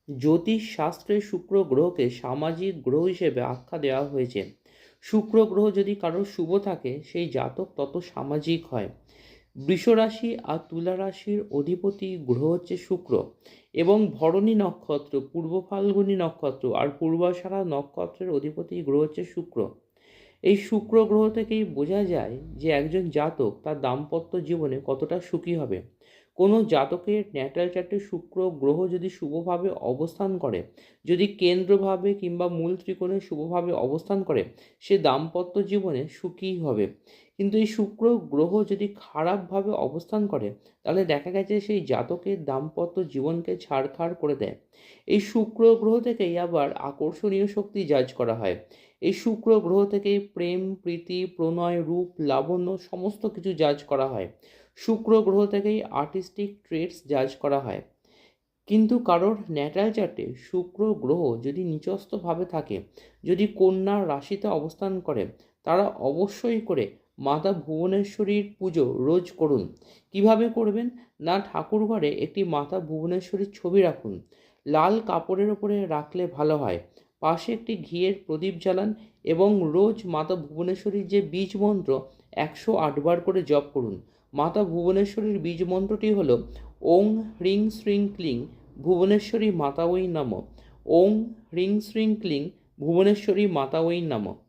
জ্যোতিষ শাস্ত্রে শুক্র গ্রহকে সামাজিক গ্রহ হিসেবে আখ্যা দেওয়া হয়েছে। শুক্র গ্রহ যদি কারোর শুভ থাকে সেই জাতক তত সামাজিক হয়। বৃষ রাশি আর তুলা রাশির অধিপতি গ্রহ হচ্ছে শুক্র এবং ভরণী নক্ষত্র, পূর্ব ফাল্গুনী নক্ষত্র আর পূর্বাষাঢ়া নক্ষত্রের অধিপতি গ্রহ হচ্ছে শুক্র। এই শুক্র গ্রহ থেকেই বোঝা যায় যে একজন জাতক তার দাম্পত্য জীবনে কতটা সুখী হবে। কোনো জাতকের ন্যাটাল চার্টে শুক্র গ্রহ যদি শুভভাবে অবস্থান করে, যদি কেন্দ্রভাবে কিংবা মূল ত্রিকোণে শুভভাবে অবস্থান করে, সে দাম্পত্য জীবনে সুখী হবে। কিন্তু এই শুক্র গ্রহ যদি খারাপভাবে অবস্থান করে, তাহলে দেখা গেছে সেই জাতকের দাম্পত্য জীবনকে ছাড়খাড় করে দেয়। এই শুক্র গ্রহ থেকেই আবার আকর্ষণীয় শক্তি জাজ করা হয়। এই শুক্র গ্রহ থেকেই প্রেম, প্রীতি, প্রণয়, রূপ, লাবণ্য সমস্ত কিছু জাজ করা হয়। শুক্র গ্রহ থেকেই আর্টিস্টিক ট্রেটস জাজ করা হয়। কিন্তু কারোর ন্যাটাল চার্টে শুক্র গ্রহ যদি নিচস্থভাবে থাকে, যদি কন্যা রাশিতে অবস্থান করে, তারা অবশ্যই করে মাতা ভুবনেশ্বরীর পুজো রোজ করুন। কিভাবে করবেন? না, ঠাকুরঘরে একটি মাতা ভুবনেশ্বরীর ছবি রাখুন, লাল কাপড়ের ওপরে রাখলে ভালো হয়। পাশে একটি ঘিয়ের প্রদীপ জ্বালান এবং রোজ মাতা ভুবনেশ্বরীর যে বীজ মন্ত্র 108 বার করে জপ করুন। মাতা ভুবনেশ্বরীর বীজ মন্ত্রটি হল ওং হ্রিং শ্রীং ক্লিং ভুবনেশ্বরী মাতাওই নমঃ। ওং হ্রিং শ্রীং ক্লিং ভুবনেশ্বরী মাতাওই নমঃ।